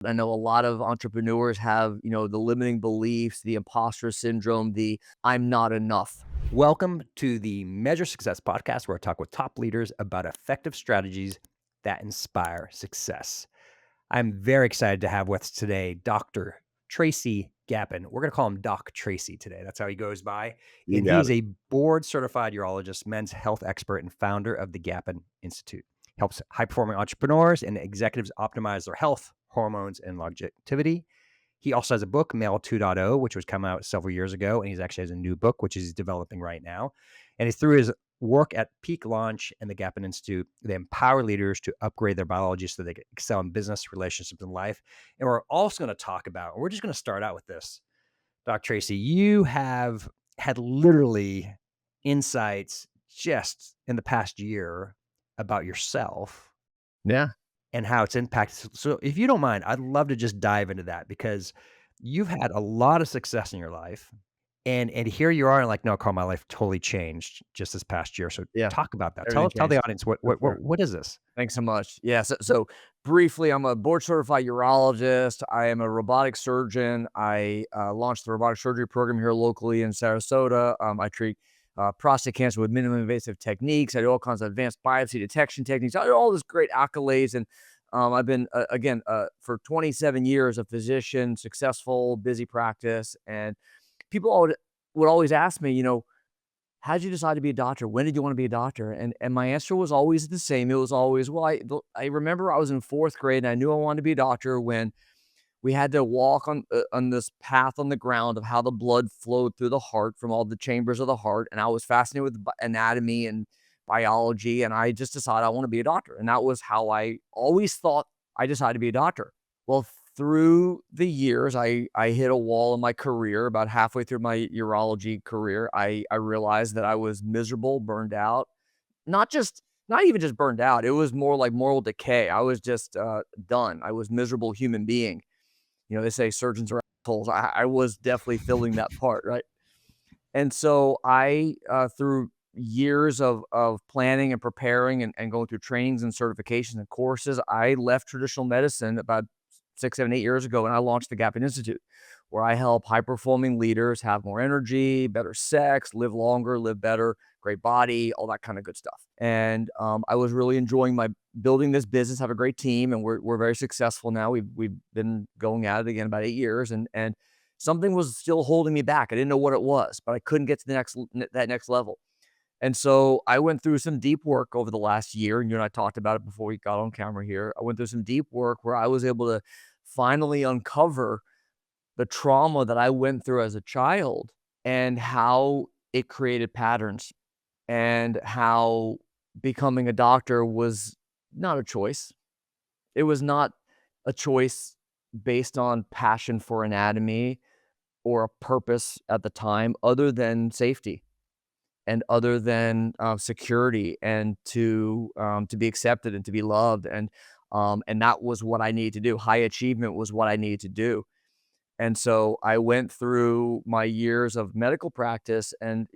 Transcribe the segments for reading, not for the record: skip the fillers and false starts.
I know a lot of entrepreneurs have, the limiting beliefs, the imposter syndrome, the I'm not enough. Welcome to the Measure Success podcast, where I talk with top leaders about effective strategies that inspire success. I'm very excited to have with us today Dr. Tracy Gapin. We're going to call him Doc Tracy today. That's how he goes by. You And he got is it. a board certified urologist, men's health expert, and founder of the Gapin Institute. Helps high performing entrepreneurs and executives optimize their health, hormones, and longevity. He also has a book, Male 2.0, which was come out several years ago, and he's actually has a new book, which he's developing right now. And he's through his work at Peak Launch and the Gapin Institute. They empower leaders to upgrade their biology so they can excel in business, relationships, and life. And we're also going to talk about, we're just going to start out with this. Doc Tracy, you have had literally insights just in the past year about yourself Yeah. and how it's impacted. So if you don't mind, I'd love to just dive into that because you've had a lot of success in your life. And here you are and like, no, Carl, my life totally changed just this past year. So Yeah. talk about that. Everything Tell the changed audience what for what sure. what what is this? Thanks so much. Yeah. So briefly, I'm a board certified urologist. I am a robotic surgeon. I launched the robotic surgery program here locally in Sarasota. I treat prostate cancer with minimally invasive techniques. I do all kinds of advanced biopsy detection techniques. I do all this great accolades. And I've been, again, for 27 years, a physician, successful, busy practice. And people would always ask me, how'd you decide to be a doctor? When did you want to be a doctor? And my answer was always the same. It was always, well, I remember I was in 4th grade and I knew I wanted to be a doctor when we had to walk on this path on the ground of how the blood flowed through the heart from all the chambers of the heart. And I was fascinated with anatomy and biology. And I just decided I want to be a doctor. And that was how I always thought I decided to be a doctor. Well, through the years, I hit a wall in my career. About halfway through my urology career, I realized that I was miserable, burned out. Not even just burned out. It was more like moral decay. I was just done. I was miserable human being. They say surgeons are assholes. I was definitely filling that part, right? And so I, through years of planning and preparing and going through trainings and certifications and courses, I left traditional medicine about 6, 7, 8 years ago, and I launched the Gapin Institute, where I help high-performing leaders have more energy, better sex, live longer, live better, great body, all that kind of good stuff. And I was really enjoying my building this business, have a great team, and we're very successful now. We've been going at it again about 8 years, and something was still holding me back. I didn't know what it was, but I couldn't get to that next level. And so I went through some deep work over the last year, and you and I talked about it before we got on camera here. I went through some deep work where I was able to finally uncover the trauma that I went through as a child and how it created patterns and how becoming a doctor was not a choice. It was not a choice based on passion for anatomy or a purpose at the time other than safety and other than security and to be accepted and to be loved and that was what I needed to do. High achievement was what I needed to do. And so I went through my years of medical practice and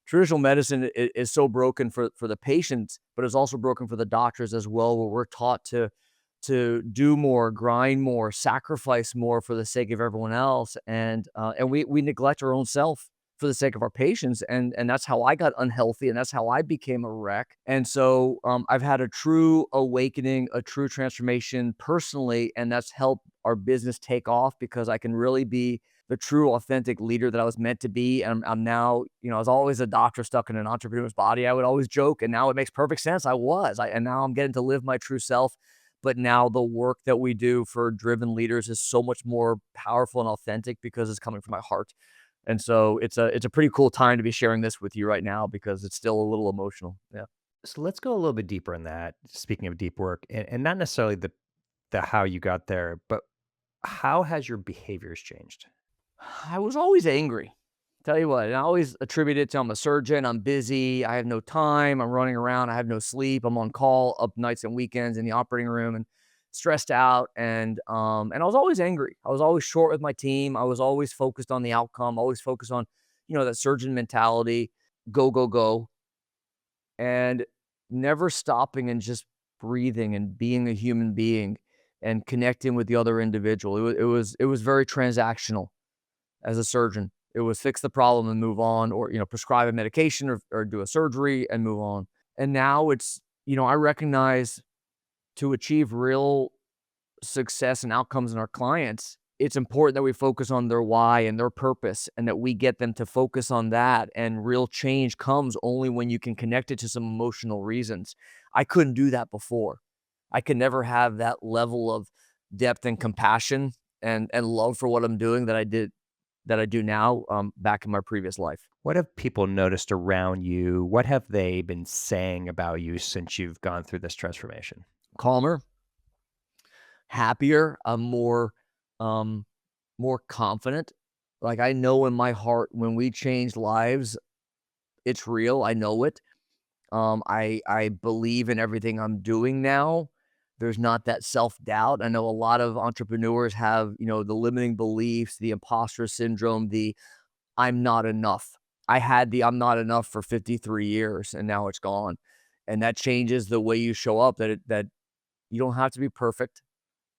traditional medicine is so broken for the patients, but it's also broken for the doctors as well, where we're taught to do more, grind more, sacrifice more for the sake of everyone else, and we neglect our own self for the sake of our patients, and that's how I got unhealthy, and that's how I became a wreck. And so I've had a true awakening, a true transformation personally, and that's helped our business take off because I can really be the true authentic leader that I was meant to be. And I'm now, I was always a doctor stuck in an entrepreneur's body. I would always joke, and now it makes perfect sense. And now I'm getting to live my true self. But now the work that we do for driven leaders is so much more powerful and authentic because it's coming from my heart. And so it's a pretty cool time to be sharing this with you right now because it's still a little emotional. Yeah. So let's go a little bit deeper in that. Speaking of deep work, and not necessarily the how you got there, but how has your behaviors changed? I was always angry. Tell you what, and I always attribute it to I'm a surgeon, I'm busy, I have no time, I'm running around, I have no sleep, I'm on call up nights and weekends in the operating room and stressed out and I was always angry. I was always short with my team. I was always focused on the outcome, always focused on, that surgeon mentality, go, go, go, and never stopping and just breathing and being a human being and connecting with the other individual. It was very transactional as a surgeon. It was fix the problem and move on, or prescribe a medication, or do a surgery and move on. And now it's, I recognize, to achieve real success and outcomes in our clients, it's important that we focus on their why and their purpose, and that we get them to focus on that. And real change comes only when you can connect it to some emotional reasons. I couldn't do that before. I could never have that level of depth and compassion and love for what I'm doing that I do now, back in my previous life. What have people noticed around you? What have they been saying about you since you've gone through this transformation? Calmer, happier, um, more confident. Like, I know in my heart when we change lives, it's real. I know it. I believe in everything I'm doing now. There's not that self-doubt. I know a lot of entrepreneurs have, the limiting beliefs, the imposter syndrome, the I'm not enough. I had the I'm not enough for 53 years, and now it's gone. And that changes the way you show up, that you don't have to be perfect.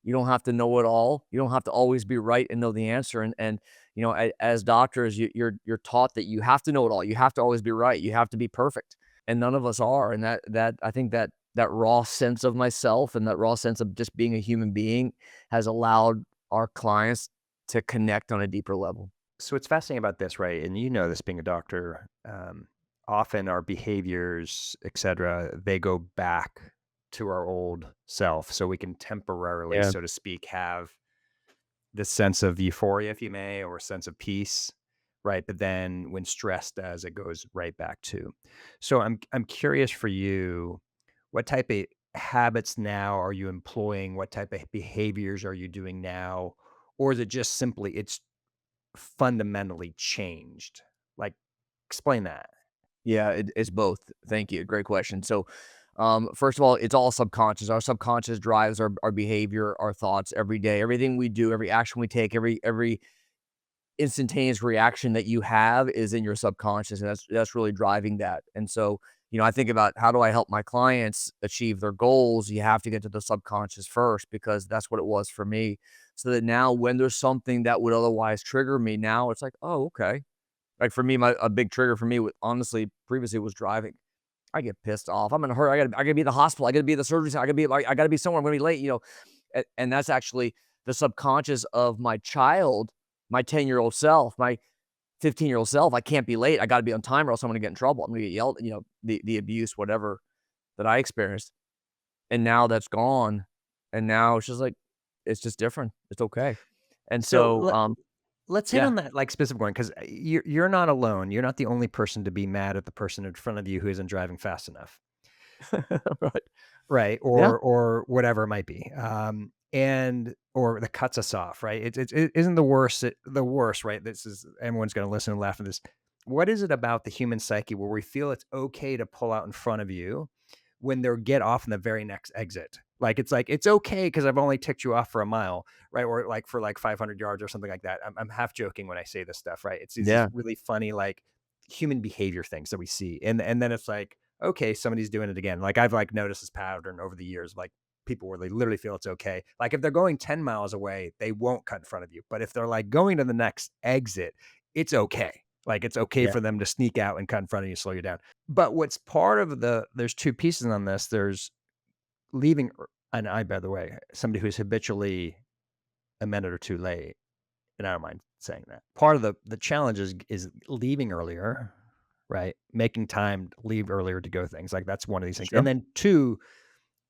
You don't have to know it all. You don't have to always be right and know the answer. And as doctors, you're taught that you have to know it all. You have to always be right. You have to be perfect, and none of us are. And that I think that raw sense of myself and that raw sense of just being a human being has allowed our clients to connect on a deeper level. So what's fascinating about this, right? And you know this being a doctor, often our behaviors, et cetera, they go back to our old self. So we can temporarily, Yeah. so to speak, have this sense of euphoria, if you may, or a sense of peace, right? But then when stress does, it goes right back to. So I'm curious for you, what type of habits now are you employing? What type of behaviors are you doing now? Or is it just simply it's fundamentally changed? Like, explain that. Yeah, it's both. Thank you. Great question. So, first of all, it's all subconscious. Our subconscious drives our behavior, our thoughts every day. Everything we do, every action we take, every instantaneous reaction that you have is in your subconscious, and that's really driving that. And so, I think about how do I help my clients achieve their goals? You have to get to the subconscious first, because that's what it was for me. So that now when there's something that would otherwise trigger me, now it's like, oh, okay. Like, for me, a big trigger for me, honestly, previously, was driving. I get pissed off. I'm in a hurry. I gotta be at the hospital. I gotta be at the surgery center. I gotta be somewhere. I'm gonna be late. And that's actually the subconscious of my child, my 10-year-old self, my 15-year-old self. I can't be late. I gotta be on time, or else I'm gonna get in trouble. I'm gonna get yelled. The abuse, whatever that I experienced, and now that's gone, and now it's just like it's just different. It's okay. And So so, let's hit yeah, on that like specific one because you're not alone. You're not the only person to be mad at the person in front of you who isn't driving fast enough. right, Right, yeah, or whatever it might be, and or that cuts us off, right? It isn't the worst, right? This is everyone's gonna listen and laugh at this. What is it about the human psyche where we feel it's okay to pull out in front of you when they'll get off in the very next exit? Like, "It's okay because 'cause I've only ticked you off for a mile," right? Or, like, for, like, 500 yards or something like that. I'm half joking when I say this stuff, right? It's these yeah, really funny, like, human behavior things that we see, and then it's like, okay, somebody's doing it again. Like I've like noticed this pattern over the years, like people where they literally feel it's okay. Like if they're going 10 miles away, they won't cut in front of you. But if they're like going to the next exit, it's okay. Like it's okay yeah, for them to sneak out and cut in front of you, slow you down. But what's part of there's two pieces on this. There's leaving, and I, by the way, somebody who's habitually a minute or two late, and I don't mind saying that. Part of the challenge is leaving earlier, right? Making time to leave earlier to go things, like, that's one of these things, and sure, then 2,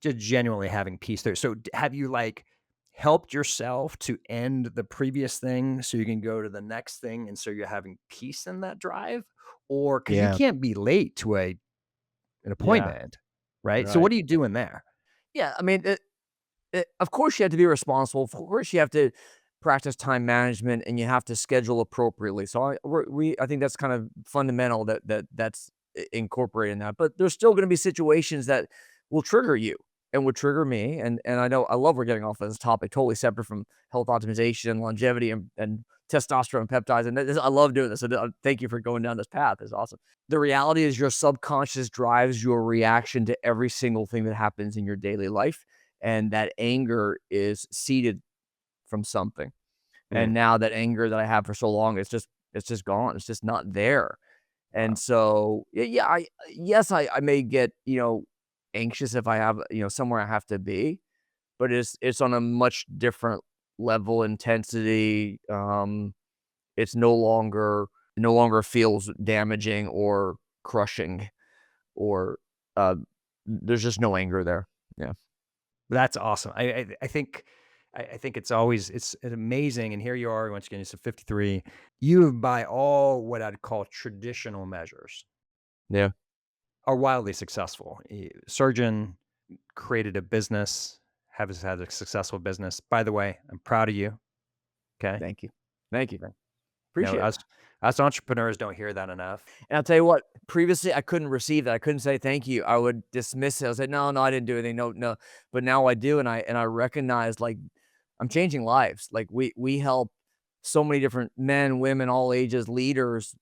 just genuinely having peace there. So, d have you, like, helped yourself to end the previous thing so you can go to the next thing, and so you're having peace in that drive? Or because you yeah, can't be late to an yeah, appointment, right? So right. what are you doing there? Yeah, I mean, of course, you have to be responsible. Of course, you have to practice time management, and you have to schedule appropriately. So I think that's kind of fundamental, that's incorporated in that. But there's still going to be situations that will trigger you and would trigger me. And I know I love we're getting off of this topic, totally separate from health optimization and longevity and testosterone peptides. And I love doing this. So thank you for going down this path. It's awesome. The reality is your subconscious drives your reaction to every single thing that happens in your daily life, and that anger is seeded from something. And Mm, now that anger that I have for so long, it's just gone. It's just not there. And wow. so, yeah, I may get, anxious if I have, somewhere I have to be, but it's on a much different level intensity. It's no longer feels damaging or crushing or uh there's just no anger there. Yeah. That's awesome. I think it's always it's amazing, and here you are once again. You're 53. You, by all what I'd call traditional measures, Yeah. are wildly successful. Surgeon, created a business, has had a successful business. By the way, I'm proud of you. Okay, Thank you. Thank you. okay. Appreciate it. Us entrepreneurs don't hear that enough. And I'll tell you what, previously I couldn't receive that. I couldn't say thank you. I would dismiss it. I was like, no, no, I didn't do anything. No, no. But now I do, and I recognize like I'm changing lives. Like we help so many different men, women, all ages, leaders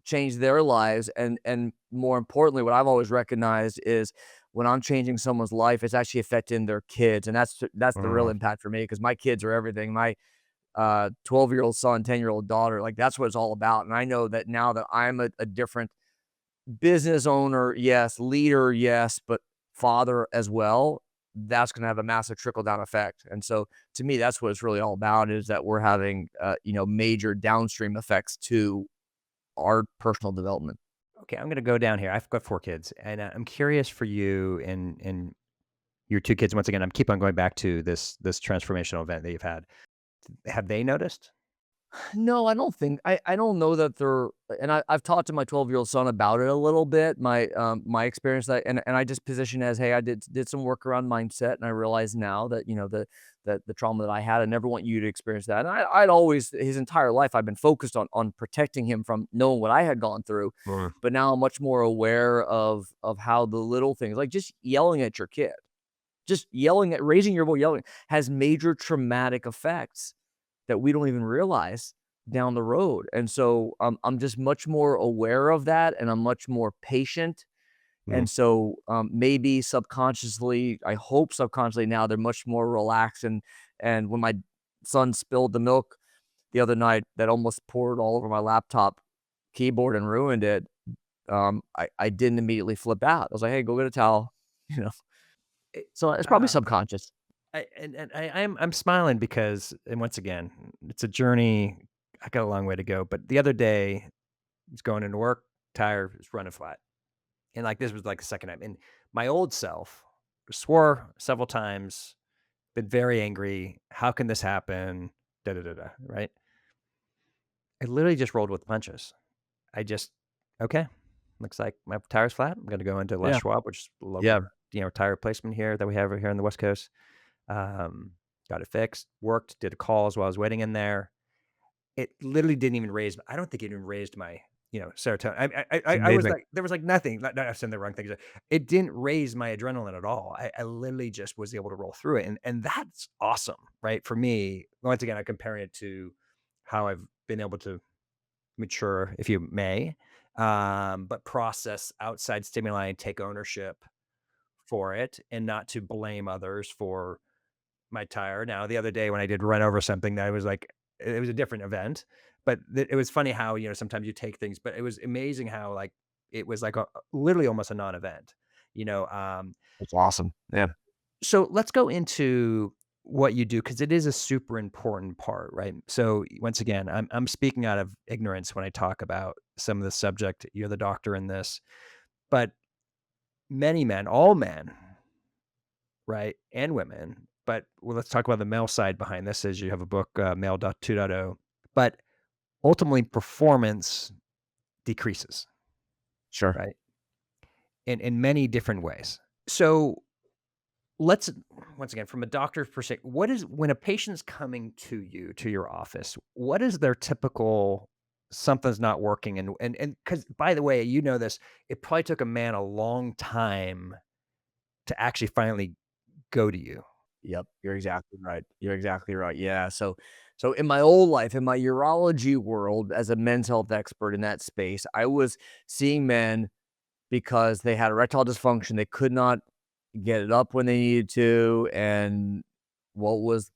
change their lives. And more importantly, what I've always recognized is when I'm changing someone's life, it's actually affecting their kids. And that's the real Mm, impact for me because my kids are everything. My 12-year-old son, 10-year-old daughter, like that's what it's all about. And I know that now that I'm a different business owner, yes, leader, yes, but father as well, that's going to have a massive trickle down effect. And so to me, that's what it's really all about is that we're having, major downstream effects to our personal development. okay, I'm gonna go down here. I've got 4 kids, and I'm curious for you and your 2 kids. Once again, I'm keep on going back to this transformational event that you've had. Have they noticed? No, I don't think I don't know that they're and I've talked to my 12-year-old son about it a little bit, my experience that and I just position as, "Hey, I did some work around mindset, and I realize now that, the trauma that I had, I never want you to experience that." And I'd always his entire life, I've been focused on protecting him from knowing what I had gone through, Mm, but now I'm much more aware of how the little things, like just yelling at your kid, just yelling at raising your voice, yelling, has major traumatic effects that we don't even realize down the road. And so I'm just much more aware of that and I'm much more patient. mm, And so maybe subconsciously, I hope subconsciously now they're much more relaxed. And when my son spilled the milk the other night that almost poured all over my laptop keyboard and ruined it, I didn't immediately flip out. I was like, hey, go get a towel. You know, it so it's probably uh, subconscious. I'm smiling because and once again, it's a journey. I got a long way to go, but the other day, I was going into work, tire was running flat, and, like, this was, like, the second time, and my old self swore several times, been very angry, "How can this happen? Da, da, da, da," right? I literally just rolled with the punches. I just, "Okay, looks like my tire's flat. I'm gonna go into Les Yeah. Schwab," which is the Yeah. local, tire replacement here that we have over here on the West Coast. Got it fixed, worked, did calls while I was waiting in there. It literally didn't even raise I don't think it even raised my, serotonin. It's I was amazing. like there was, like, nothing. Not I'm saying the wrong things. It didn't raise my adrenaline at all. I literally just was able to roll through it, and that's awesome, right? For me, once again, I'm comparing it to how I've been able to mature, if you may, but process outside stimuli and take ownership for it and not to blame others for my tire. Now, the other day when I did run over something that was like it was a different event, but it was funny how, sometimes you take things, but it was amazing how like it was like literally almost a non-event, you know. It's awesome. Yeah. So let's go into what you do because it is a super important part, right? So once again, I'm speaking out of ignorance when I talk about some of the subject. You're the doctor in this, but many men, all men, right, and women. But well, let's talk about the male side behind this. As you have a book, Male 2.0, but ultimately performance decreases, Sure. right, in many different ways. So let's once again, from a doctor's perspective, what is when a patient's coming to you to your office? What is their typical something's not working? And because by the way, you know this, it probably took a man a long time to actually finally go to you. Yep, you're exactly right. You're exactly right. Yeah. So in my old life, in my urology world, as a men's health expert in that space, I was seeing men because they had erectile dysfunction. They could not get it up when they needed to. And what was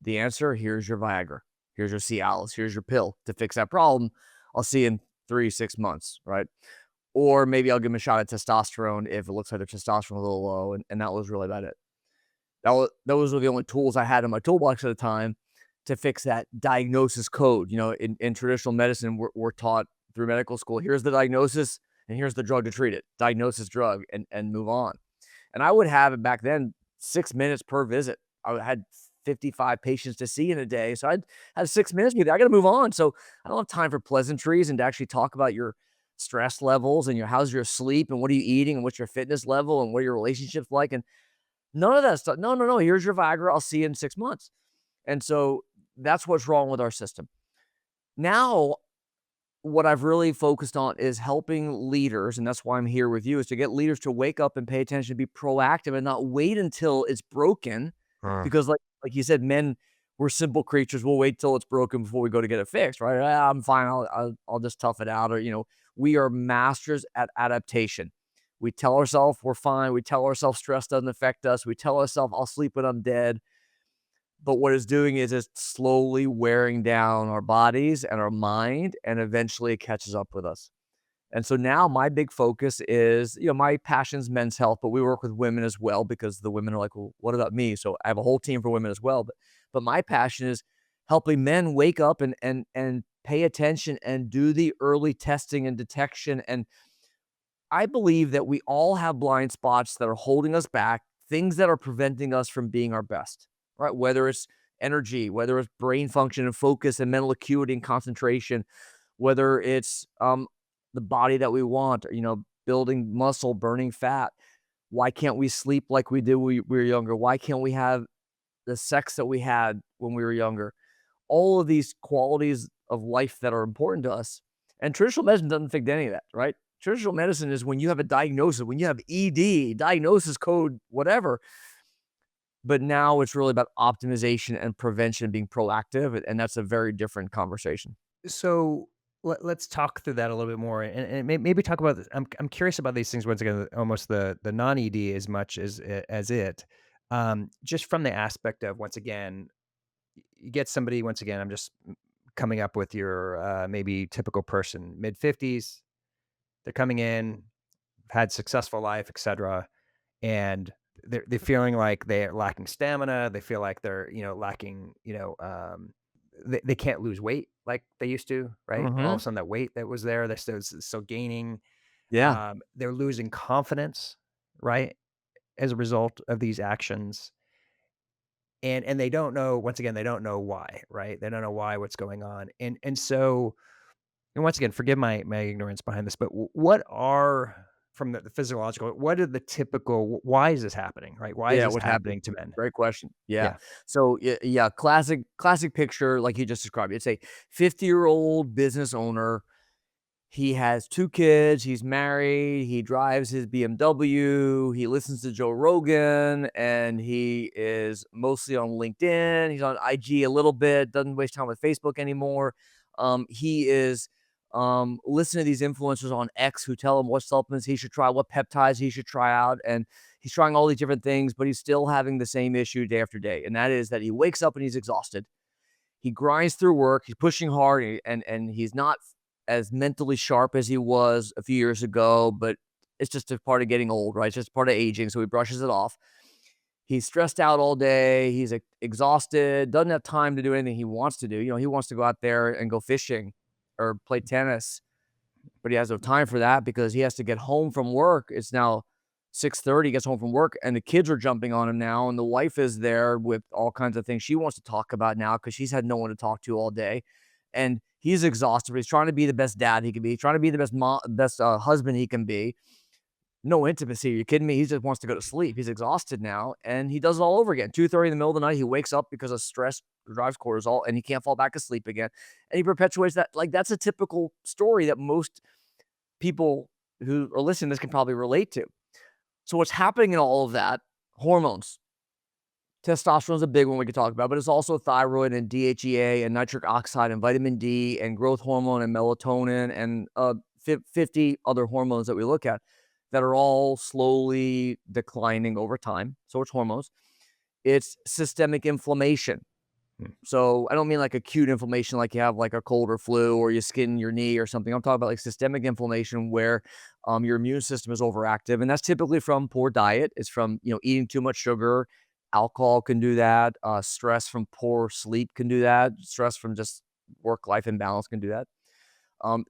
the answer? Here's your Viagra. Here's your Cialis. Here's your pill to fix that problem. I'll see you in 3 6 months, right? Or maybe I'll give them a shot of testosterone if it looks like their testosterone a little low, and that was really about it. Those were the only tools I had in my toolbox at the time to fix that diagnosis code. In traditional medicine, we're taught through medical school, here's the diagnosis and here's the drug to treat it. Diagnosis, drug, and move on. And I would have it back then 6 minutes per visit. I had 55 patients to see in a day. So I'd have 6 minutes with you. I got to move on. So I don't have time for pleasantries and to actually talk about your stress levels and how's your sleep and what are you eating and what's your fitness level and what are your relationships like. And none of that stuff. No, no, no. Here's your Viagra. I'll see you in 6 months. And so that's what's wrong with our system. Now, what I've really focused on is helping leaders, and that's why I'm here with you, is to get leaders to wake up and pay attention, be proactive, and not wait until it's broken. Mm. Because, like you said, men, we're simple creatures. We'll wait till it's broken before we go to get it fixed, right? "Ah, I'm fine. I'll just tough it out." Or we are masters at adaptation. We tell ourselves we're fine. We tell ourselves stress doesn't affect us. We tell ourselves I'll sleep when I'm dead. But what it's doing is it's slowly wearing down our bodies and our mind, and eventually it catches up with us. And so now my big focus is, my passion's men's health, but we work with women as well because the women are like, well, what about me? So I have a whole team for women as well. But my passion is helping men wake up and pay attention and do the early testing and detection. And I believe that we all have blind spots that are holding us back, things that are preventing us from being our best, right? Whether it's energy, whether it's brain function and focus and mental acuity and concentration, whether it's the body that we want, building muscle, burning fat. Why can't we sleep like we did when we were younger? Why can't we have the sex that we had when we were younger? All of these qualities of life that are important to us. And traditional medicine doesn't fix any of that, right? Traditional medicine is when you have a diagnosis, when you have ED, diagnosis code, whatever. But now it's really about optimization and prevention, being proactive. And that's a very different conversation. So let's talk through that a little bit more, and maybe talk about this. I'm curious about these things once again, almost the non ED as much as it, just from the aspect of once again, you get somebody once again. I'm just coming up with your maybe typical person, mid 50s. They're coming in, had successful life, etc., and they're feeling like they're lacking stamina. They feel like they're lacking they can't lose weight like they used to, right? All of a Hmm. sudden, that weight that was there, they're still gaining. Yeah. They're losing confidence, right, as a result of these actions, and they don't know. Once again, they don't know why, right? They don't know why, what's going on, and so, and once again, forgive my ignorance behind this, but what are from the physiological? What are the typical? Why is this happening, right? Why is Yeah. this What happened? happening to men? Great question. Yeah. Yeah. So yeah, classic picture, like you just described. It's a 50-year-old business owner. He has 2 kids, he's married, he drives his BMW, he listens to Joe Rogan, and he is mostly on LinkedIn, he's on IG a little bit, doesn't waste time with Facebook anymore. He is, listening to these influencers on X who tell him what supplements he should try, what peptides he should try out, and he's trying all these different things, but he's still having the same issue day after day, and that is that he wakes up and he's exhausted. He grinds through work, he's pushing hard, and he's not as mentally sharp as he was a few years ago, but it's just a part of getting old, right? It's just part of aging, so he brushes it off. He's stressed out all day, he's exhausted, doesn't have time to do anything he wants to do. He wants to go out there and go fishing or play tennis, but he has no time for that because he has to get home from work. It's now 6:30, he gets home from work, and the kids are jumping on him now, and the wife is there with all kinds of things she wants to talk about now because she's had no one to talk to all day, and he's exhausted, but he's trying to be the best dad he can be, he's trying to be the best husband he can be. No intimacy, are you kidding me? He just wants to go to sleep. He's exhausted now, and he does it all over again. 2:30 in the middle of the night, he wakes up because of stress drives cortisol, and he can't fall back asleep again, and he perpetuates that. Like, that's a typical story that most people who are listening to this can probably relate to. So what's happening in all of that? Hormones. Testosterone is a big one we could talk about, but it's also thyroid and DHEA and nitric oxide and vitamin D and growth hormone and melatonin and 50 other hormones that we look at. that are all slowly declining over time. So it's hormones. It's systemic inflammation. Mm. So I don't mean like acute inflammation, like you have like a cold or flu or you skin your knee or something. I'm talking about like systemic inflammation where your immune system is overactive, and that's typically from poor diet. It's from eating too much sugar. Alcohol can do that. Stress from poor sleep can do that. Stress from just work life imbalance can do that.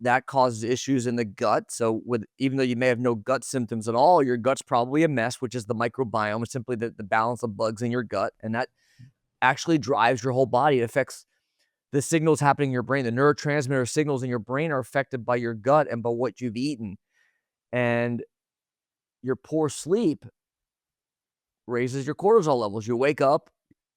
That causes issues in the gut. So, with even though you may have no gut symptoms at all, your gut's probably a mess, which is the microbiome. It's simply the balance of bugs in your gut, and that actually drives your whole body. It affects the signals happening in your brain. The neurotransmitter signals in your brain are affected by your gut and by what you've eaten. And your poor sleep raises your cortisol levels. You wake up,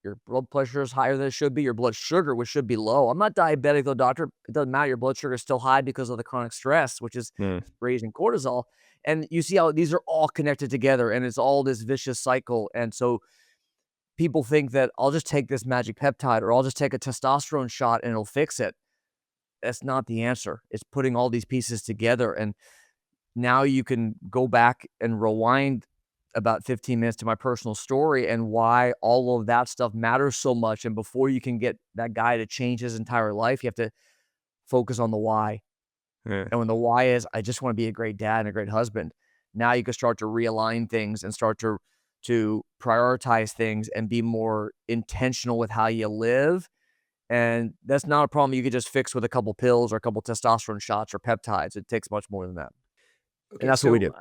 your blood pressure is higher than it should be. Your blood sugar, which should be low. I'm not diabetic though, doctor. It doesn't matter. Your blood sugar is still high because of the chronic stress, which is Mm. raising cortisol. And you see how these are all connected together and it's all this vicious cycle. And so people think that I'll just take this magic peptide or I'll just take a testosterone shot and it'll fix it. That's not the answer. It's putting all these pieces together. And now you can go back and rewind about 15 minutes to my personal story and why all of that stuff matters so much. And before you can get that guy to change his entire life, you have to focus on the why. Yeah. And when the why is, I just want to be a great dad and a great husband, now you can start to realign things and start to prioritize things and be more intentional with how you live. And that's not a problem you could just fix with a couple pills or a couple testosterone shots or peptides. It takes much more than that. And Okay, that's what we so do.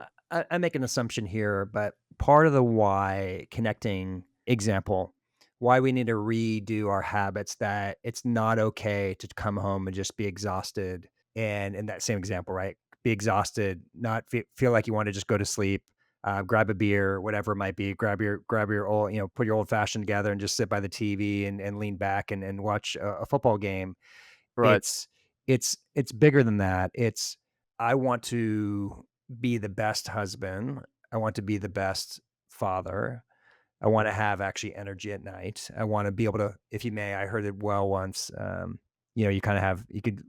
I make an assumption here, but part of the why connecting example, why we need to redo our habits, that it's not okay to come home and just be exhausted. And in that same example, right? Be exhausted, not feel like you want to just go to sleep, grab a beer, whatever it might be, grab your old, put your old fashioned together and just sit by the TV and lean back and watch a football game. Right. It's it's bigger than that. It's I want to be the best husband. I want to be the best father. I wanna have actually energy at night. I wanna be able to, if you may, I heard it well once, you kinda have you could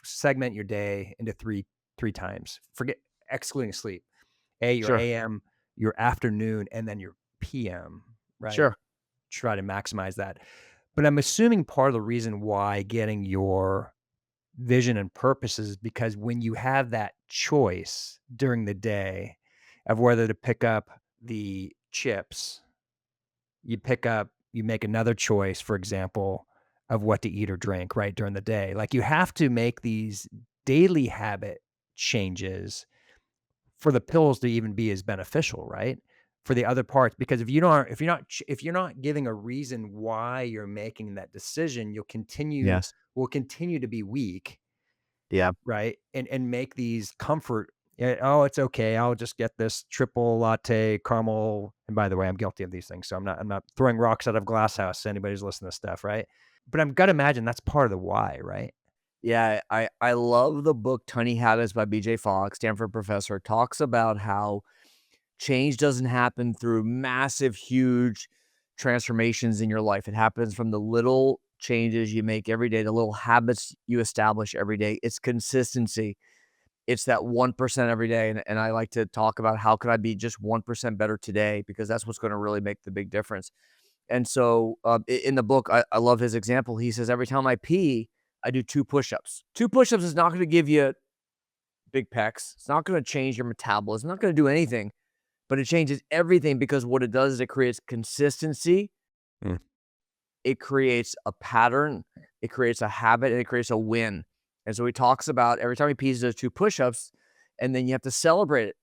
segment your day into three times. Forget excluding sleep. Your Sure. AM, your afternoon, and then your PM, right? Sure. Try to maximize that. But I'm assuming part of the reason why getting your vision and purpose is because when you have that choice during the day of whether to pick up the chips, you make another choice, for example, of what to eat or drink, right, during the day. Like, you have to make these daily habit changes for the pills to even be as beneficial, right? For the other parts, because if you're not giving a reason why you're making that decision, Yes. will continue to be weak, Yeah. right? And make these comfort, yeah, "Oh, it's okay. I'll just get this triple latte caramel." And by the way, I'm guilty of these things, so I'm not throwing rocks out of glass house to anybody who's listening to stuff, right? But I'm gotta imagine that's part of the why, right? Yeah, I love the book Tiny Habits by BJ Fogg, Stanford professor, talks about how change doesn't happen through massive, huge transformations in your life. It happens from the little changes you make every day, the little habits you establish every day. It's consistency. It's that 1% every day. And I like to talk about how can I be just 1% better today, because that's what's going to really make the big difference. And so in the book, I love his example. He says, every time I pee, I do 2 push ups. 2 push ups is not going to give you big pecs. It's not going to change your metabolism. It's not going to do anything, but it changes everything because what it does is it creates consistency. Mm. It creates a pattern. It creates a habit and it creates a win. And so he talks about every time he pees those 2 push ups, and then you have to celebrate it.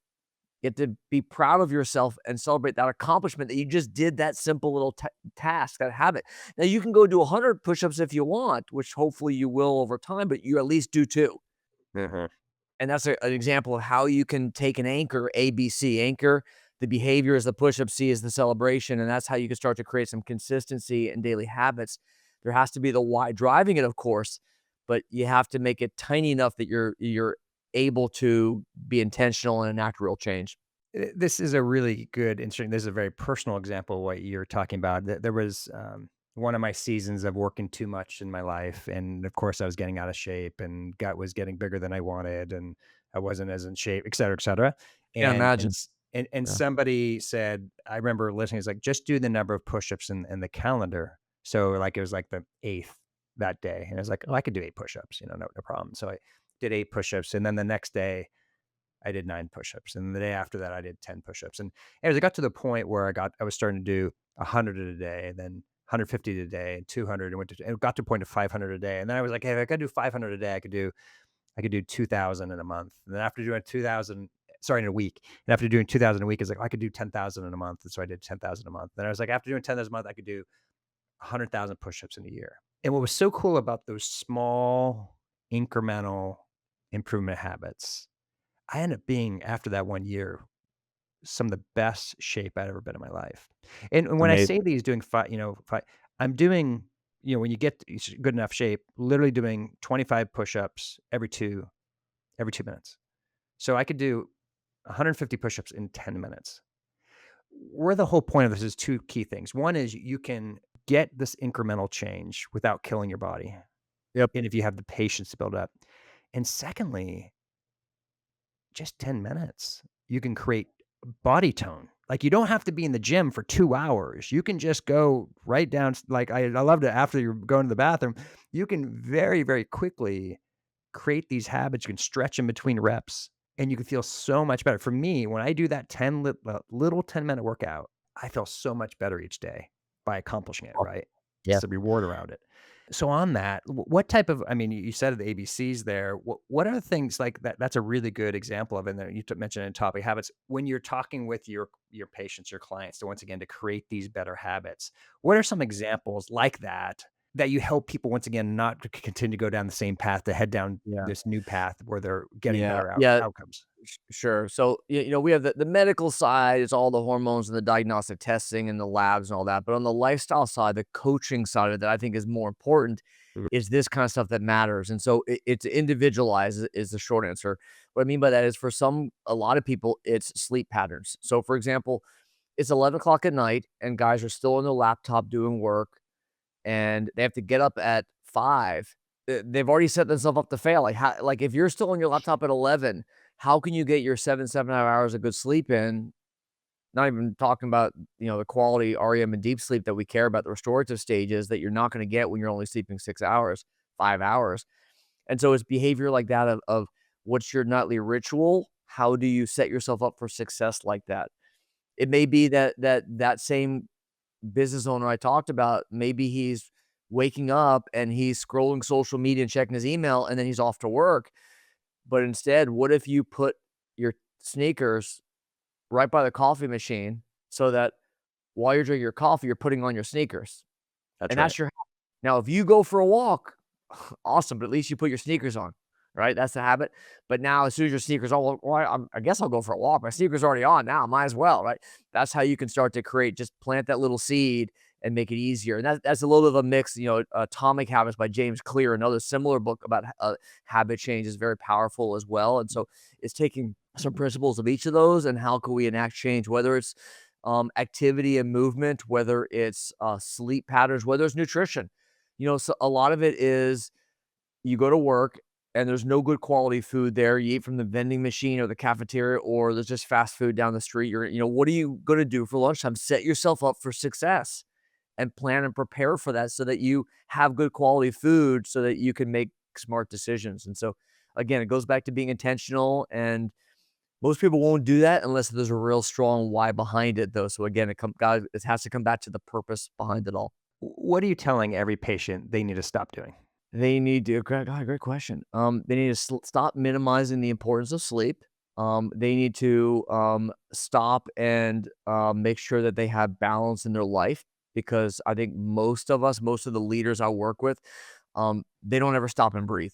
You have to be proud of yourself and celebrate that accomplishment that you just did that simple little task, that habit. Now you can go do 100 push-ups if you want, which hopefully you will over time, but you at least do 2. Mhm. And that's an example of how you can take an anchor, ABC. Anchor, the behavior is the push-up, C is the celebration, and that's how you can start to create some consistency in daily habits. There has to be the why driving it, of course, but you have to make it tiny enough that you're able to be intentional and enact real change. This is a really good, interesting, this is a very personal example of what you're talking about. There was, one of my seasons of working too much in my life, and, of course, I was getting out of shape, and gut was getting bigger than I wanted, and I wasn't as in shape, et cetera, et cetera. Can't And imagine. Yeah. somebody said, I remember listening, it's like, "Just do the number of push-ups in the calendar." So, like, it was, like, the 8th that day, and I was like, "Oh, I could do 8 push-ups, no problem." So I did 8 push-ups, and then the next day, I did 9 push-ups, and the day after that, I did 10 push-ups, and as I got to the point where I was starting to do 100 a day, and then 150 a day, and 200, and it got to a point of 500 a day, and then I was like, "Hey, if I could do 500 a day, I could do 2,000 in a month." And then after doing 2,000, sorry, in a week, and after doing 2,000 a week, it's like, "I could do 10,000 in a month." And so I did 10,000 a month. Then I was like, after doing 10,000 a month, I could do 100,000 push-ups in a year. And what was so cool about those small incremental improvement habits, I ended up being, after that 1 year, some of the best shape I'd ever been in my life. And It's when I amazing. say these doing I'm doing, when you get to good enough shape, literally doing 25 push-ups every 2 minutes. So I could do 150 push-ups in 10 minutes. Where the whole point of this is 2 key things. One is you can get this incremental change without killing your body, Yep. and if you have the patience to build up. And secondly, just 10 minutes, you can create body tone. Like, you don't have to be in the gym for 2 hours. You can just go right down, like, I love to, after you're going to the bathroom, you can very, very quickly create these habits. You can stretch in between reps, and you can feel so much better. For me, when I do that little 10-minute workout, I feel so much better each day by accomplishing it, Oh, right? yeah. It's the reward around it. So on that, what type of, I mean, you said the ABCs there. What are the things like that? That's a really good example of, and then you mentioned in topic habits, when you're talking with your patients, your clients, to once again to create these better habits. What are some examples like that that you help people once again not to continue to go down the same path, to head down Yeah. this new path where they're getting Yeah. better Yeah. outcomes? Sure. So, we have the medical side, it's all the hormones and the diagnostic testing and the labs and all that. But on the lifestyle side, the coaching side of it that I think is more important is this kind of stuff that matters. And so it's individualized is the short answer. What I mean by that is for a lot of people, it's sleep patterns. So, for example, it's 11 o'clock at night and guys are still on their laptop doing work and they have to get up at 5, they've already set themselves up to fail. Like, if you're still on your laptop at 11, how can you get your 7.5 hours of good sleep in? Not even talking about, the quality REM and deep sleep that we care about, the restorative stages that you're not gonna get when you're only sleeping 6 hours, 5 hours. And so it's behavior like that of what's your nightly ritual? How do you set yourself up for success like that? It may be that same business owner I talked about, maybe he's waking up and he's scrolling social media and checking his email and then he's off to work. But instead, what if you put your sneakers right by the coffee machine so that while you're drinking your coffee, you're putting on your sneakers That's and right. that's your now, if you go for a walk, awesome, but at least you put your sneakers on, right? That's the habit. But now, as soon as your sneakers, oh, well, I guess I'll go for a walk. My sneakers are already on now. Might as well, right? That's how you can start to just plant that little seed and make it easier. And that's a little bit of a mix. Atomic Habits by James Clear, another similar book about habit change, is very powerful as well. And so it's taking some principles of each of those and how can we enact change, whether it's activity and movement, whether it's sleep patterns, whether it's nutrition. So a lot of it is you go to work and there's no good quality food there. You eat from the vending machine or the cafeteria, or there's just fast food down the street. What are you going to do for lunchtime? Set yourself up for success and plan and prepare for that so that you have good quality food so that you can make smart decisions. And so, again, it goes back to being intentional. And most people won't do that unless there's a real strong why behind it, though. So, again, it has to come back to the purpose behind it all. What are you telling every patient they need to stop doing? They need to great question. They need to stop minimizing the importance of sleep. They need to, stop and, make sure that they have balance in their life because I think most of the leaders I work with, they don't ever stop and breathe.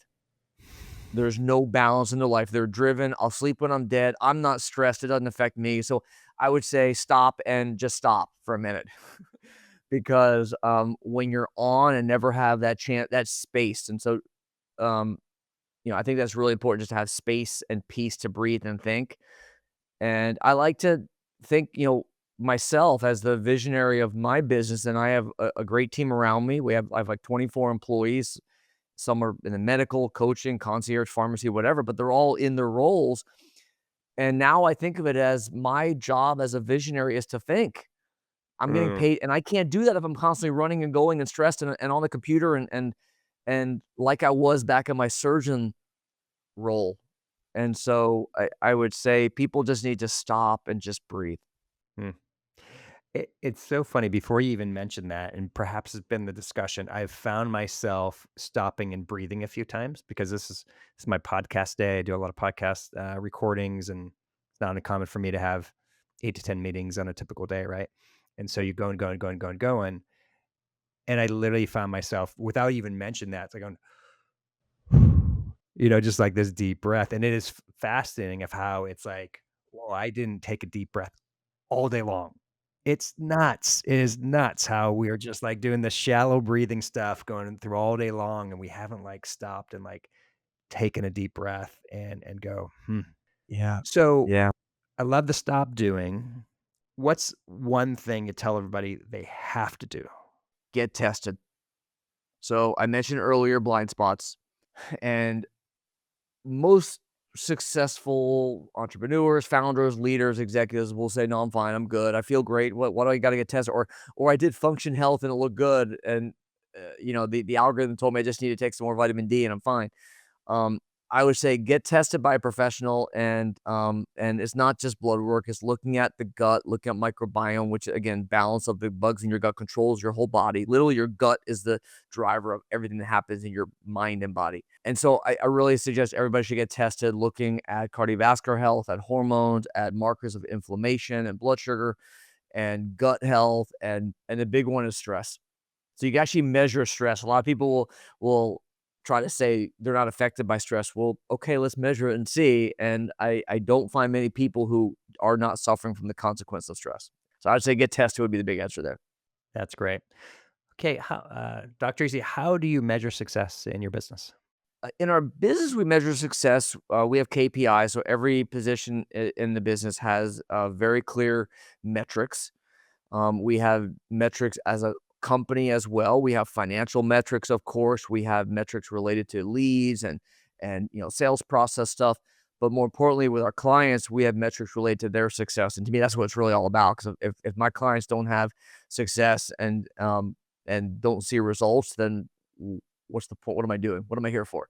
There's no balance in their life. They're driven. I'll sleep when I'm dead. I'm not stressed. It doesn't affect me. So I would say stop and just stop for a minute. Because, when you're on and never have that chance, that space, and so, um, I think that's really important just to have space and peace to breathe and think, and I like to think, myself as the visionary of my business, and I have a great team around me. I have, like, 24 employees. Some are in the medical, coaching, concierge, pharmacy, whatever, but they're all in their roles, And now I think of it as my job as a visionary is to think. I'm getting Mm, paid, and I can't do that if I'm constantly running and going and stressed and on the computer and like I was back in my surgeon role. And so I would say people just need to stop and just breathe. mm. It's so funny before you even mentioned that, and perhaps it's been the discussion, I've found myself stopping and breathing a few times because this is my podcast day. I do a lot of podcast recordings, and it's not uncommon for me to have 8 to 10 meetings on a typical day, right? And so you're going, going, going, going, going. And I literally found myself, without even mentioning that, it's like going, just like this deep breath. And it is fascinating of how it's like, well, I didn't take a deep breath all day long. It's nuts. It is nuts how we're just, like, doing the shallow breathing stuff going through all day long, and we haven't, like, stopped and, like, taken a deep breath and go, "Hmm." Yeah. So, Yeah. I love the stop doing. What's one thing you tell everybody they have to do? Get tested. So I mentioned earlier blind spots, and most successful entrepreneurs, founders, leaders, executives will say, "No, I'm fine. I'm good. I feel great. What do I got to get tested?" Or I did function health and it looked good, and the algorithm told me I just need to take some more vitamin D and I'm fine. Um, I would say get tested by a professional, and it's not just blood work. It's looking at the gut, looking at microbiome, which again, balance of the bugs in your gut controls your whole body. Literally, your gut is the driver of everything that happens in your mind and body. And so, I really suggest everybody should get tested, looking at cardiovascular health, at hormones, at markers of inflammation and blood sugar, and gut health, and the big one is stress. So you can actually measure stress. A lot of people will try to say they're not affected by stress. Well, okay, let's measure it and see. And I don't find many people who are not suffering from the consequence of stress. So I'd say get tested would be the big answer there. That's great. Okay, Dr. Tracy, how do you measure success in your business? In our business, we measure success. We have KPIs, so every position in the business has very clear metrics. We have metrics as a company as well. We have financial metrics, of course. We have metrics related to leads and sales process stuff. But more importantly, with our clients, we have metrics related to their success. And to me, that's what it's really all about. Because if my clients don't have success and don't see results, then what's the point? What am I doing? What am I here for?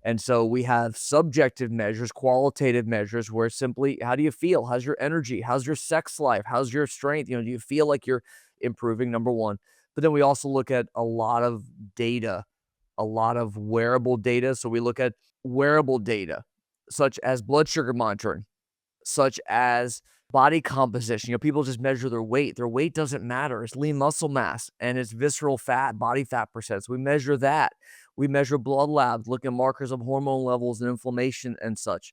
And so we have subjective measures, qualitative measures where simply how do you feel? How's your energy? How's your sex life? How's your strength? Do you feel like you're improving? Number one. But then we also look at a lot of data, a lot of wearable data. So we look at wearable data, such as blood sugar monitoring, such as body composition. People just measure their weight. Their weight doesn't matter. It's lean muscle mass and it's visceral fat, body fat percent. So we measure that. We measure blood labs, look at markers of hormone levels and inflammation and such.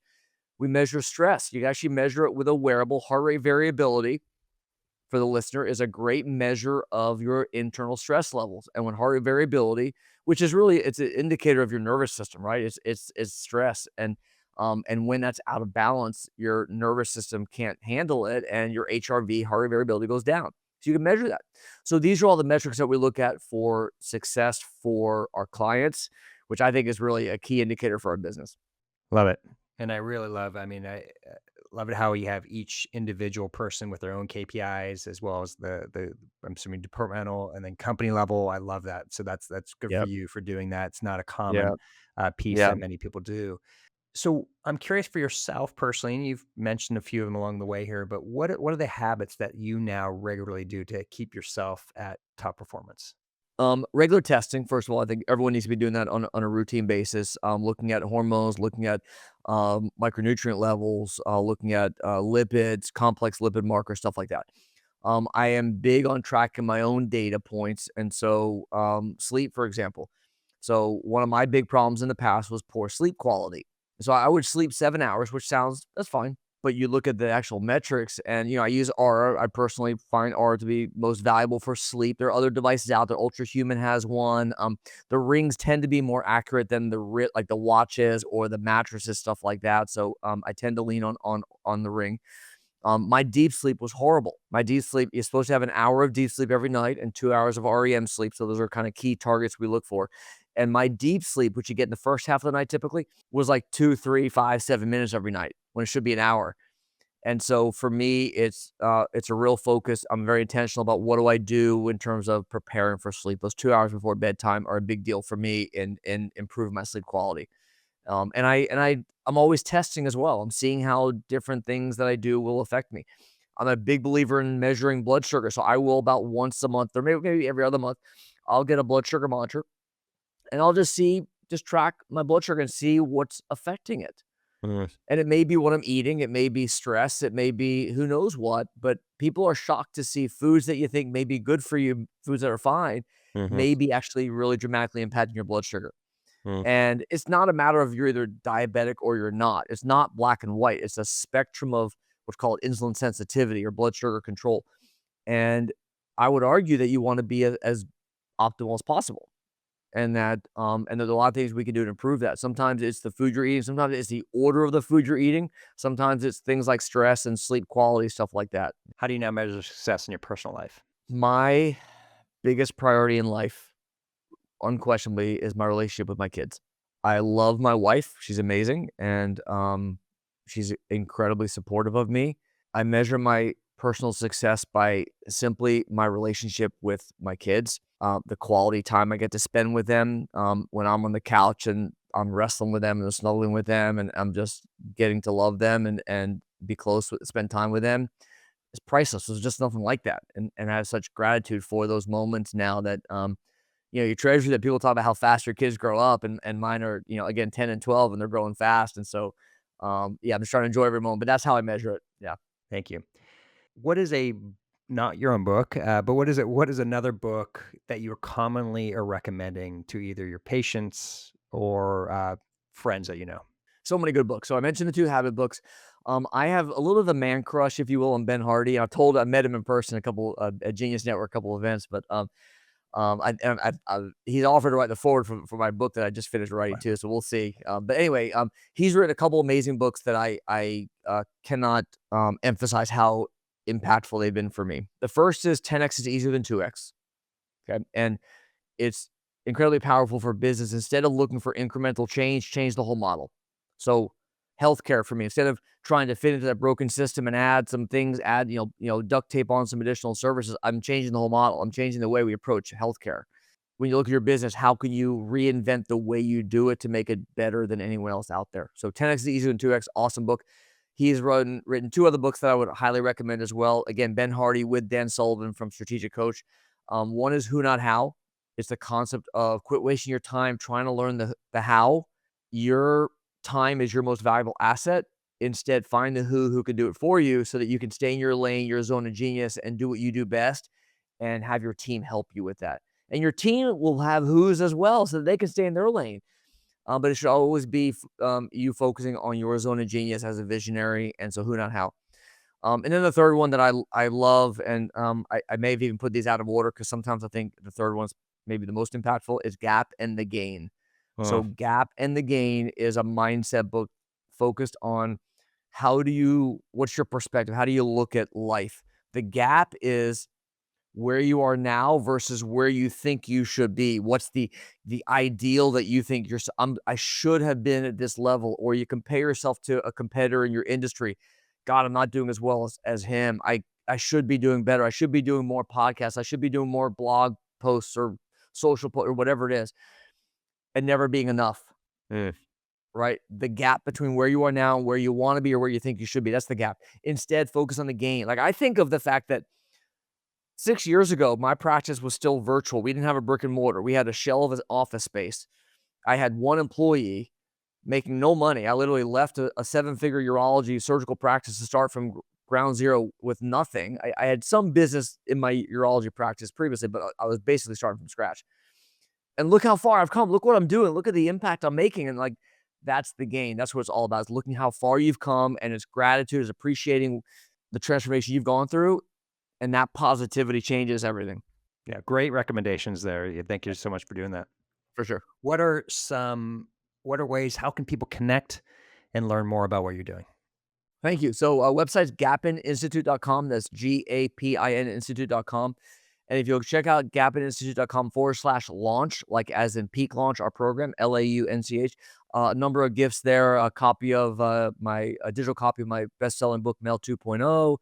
We measure stress. You can actually measure it with a wearable. Heart rate variability for the listener is a great measure of your internal stress levels. And when heart rate variability, which is really it's an indicator of your nervous system, right? It's stress. And when that's out of balance, your nervous system can't handle it and your HRV, heart rate variability, goes down. So you can measure that. So these are all the metrics that we look at for success for our clients, which I think is really a key indicator for our business. Love it. And I really I love it how you have each individual person with their own KPIs as well as the I'm assuming departmental and then company level. I love that. So that's good for Yep. you for doing that. It's not a Yeah. common piece Yeah. that many people do. So I'm curious for yourself personally, and you've mentioned a few of them along the way here, but what are the habits that you now regularly do to keep yourself at top performance? Regular testing, first of all, I think everyone needs to be doing that on a routine basis. Looking at hormones, looking at micronutrient levels, looking at lipids, complex lipid markers, stuff like that. I am big on tracking my own data points, and so sleep, for example. So one of my big problems in the past was poor sleep quality. So I would sleep 7 hours, which sounds that's fine. But you look at the actual metrics, and I use Aura. I personally find Aura to be most valuable for sleep. There are other devices out there. Ultrahuman has one. The rings tend to be more accurate than like the watches or the mattresses, stuff like that. So I tend to lean on the ring. My deep sleep was horrible. My deep sleep, you're supposed to have an hour of deep sleep every night and 2 hours of REM sleep. So those are kind of key targets we look for. And my deep sleep, which you get in the first half of the night typically, was like 2, 3, 5, 7 minutes every night when it should be an hour. And so for me, it's a real focus. I'm very intentional about what do I do in terms of preparing for sleep. Those 2 hours before bedtime are a big deal for me in improving my sleep quality. I'm always testing as well. I'm seeing how different things that I do will affect me. I'm a big believer in measuring blood sugar, so I will about once a month or maybe every other month, I'll get a blood sugar monitor and I'll just track my blood sugar and see what's affecting it. Mm, And it may be what I'm eating, it may be stress, it may be who knows what, but people are shocked to see foods that you think may be good for you, foods that are fine, mhm, may be actually really dramatically impacting your blood sugar. mm, And it's not a matter of you're either diabetic or you're not. It's not black and white. It's a spectrum of what's called insulin sensitivity or blood sugar control. And I would argue that you want to be as optimal as possible. And there's a lot of things we can do to improve that. Sometimes it's the food you're eating, sometimes it's the order of the food you're eating, sometimes it's things like stress and sleep quality, stuff like that. How do you now measure success in your personal life? My biggest priority in life, unquestionably, is my relationship with my kids. I love my wife, she's amazing, and she's incredibly supportive of me. I measure my personal success by simply my relationship with my kids, the quality time I get to spend with them, when I'm on the couch and I'm wrestling with them and snuggling with them, and I'm just getting to love them and be close with spend time with them. It's priceless. There's just nothing like that, and I have such gratitude for those moments now that, you treasure that. People talk about how fast your kids grow up, and mine are, again, 10 and 12, and they're growing fast, and so, yeah, I'm just trying to enjoy every moment, but that's how I measure it. Yeah. Thank you. What is a not your own book, but what is another book that you're commonly are recommending to either your patients or, friends that you know? So many good books. So I mentioned the 2 Habit books. I have a little bit of a man crush, if you will, on Ben Hardy. I met him in person a couple, at Genius Network, a couple events, but, he's offered to write the forward for my book that I just finished writing Right. too, so we'll see. But anyway, he's written a couple amazing books that I cannot, emphasize how impactful they've been for me. The first is 10x is easier than 2x, okay? And it's incredibly powerful for business. Instead of looking for incremental change, change the whole model. So healthcare for me, instead of trying to fit into that broken system and add some things, duct tape on some additional services, I'm changing the whole model. I'm changing the way we approach healthcare. When you look at your business, how can you reinvent the way you do it to make it better than anyone else out there? So 10x is easier than 2x, awesome book. He's written 2 other books that I would highly recommend as well. Again, Ben Hardy with Dan Sullivan from Strategic Coach. One is Who Not How. It's the concept of quit wasting your time trying to learn the how. Your time is your most valuable asset. Instead, find the who can do it for you so that you can stay in your lane, your zone of genius, and do what you do best and have your team help you with that. And your team will have who's as well so that they can stay in their lane. But it should always be you focusing on your zone of genius as a visionary. And so, who, not how. And then the third one that I love, and I may have even put these out of order because sometimes I think the third one's maybe the most impactful, is Gap and the Gain. Mm, So Gap and the Gain is a mindset book focused on what's your perspective? How do you look at life? The gap is where you are now versus where you think you should be. What's the ideal that you think I should have been at this level, or you compare yourself to a competitor in your industry. God, I'm not doing as well as him. I should be doing better. I should be doing more podcasts. I should be doing more blog posts or social or whatever it is, and never being enough. mm, Right? The gap between where you are now and where you want to be or where you think you should be. That's the gap. Instead, focus on the gain. Like I think of the fact that 6 years ago, my practice was still virtual. We didn't have a brick and mortar. We had a shell of an office space. I had one employee making no money. I literally left a seven-figure urology surgical practice to start from ground zero with nothing. I had some business in my urology practice previously, but I was basically starting from scratch. And look how far I've come. Look what I'm doing. Look at the impact I'm making. And like, that's the gain. That's what it's all about. Is looking how far you've come, and it's gratitude, is appreciating the transformation you've gone through, and that positivity changes everything yeah, great recommendations there. Yeah, thank you so much for doing that. for sure. What are some what are ways how can people connect and learn more about what you're doing? Thank you. So, website's gapininstitute.com. That's Gapin institute.com. And if you'll check out gapininstitute.com/launch, like as in peak launch, our program, LAUNCH, a number of gifts there, a copy of my a digital copy of my best-selling book, Mel 2.0.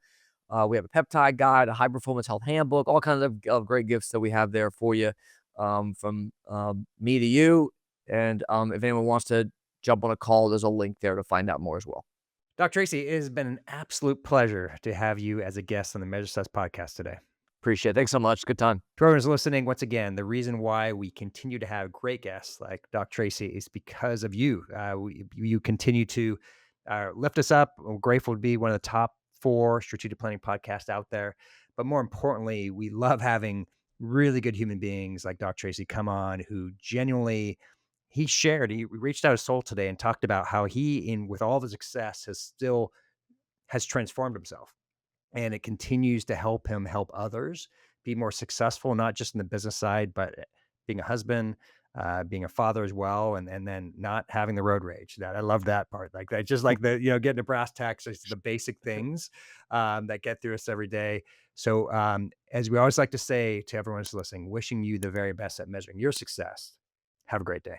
We have a peptide guide, a high performance health handbook, all kinds of great gifts that we have there for you, from me to you. And if anyone wants to jump on a call, there's a link there to find out more as well. Dr. Tracy, it has been an absolute pleasure to have you as a guest on the Measure Success podcast today. Appreciate it. Thanks so much. Good time. To everyone's listening, once again, the reason why we continue to have great guests like Dr. Tracy is because of you. You continue to lift us up. We're grateful to be one of the top 4 strategic planning podcasts out there. But more importantly, we love having really good human beings like Dr. Tracy come on who genuinely he reached out his soul today and talked about how with all of his success has transformed himself, and it continues to help him help others be more successful, not just in the business side, but being a husband, being a father as well, and then not having the road rage. That I love that part. Like that, just like the getting the brass tacks, is the basic things that get through us every day. So, as we always like to say to everyone who's listening, wishing you the very best at measuring your success. Have a great day.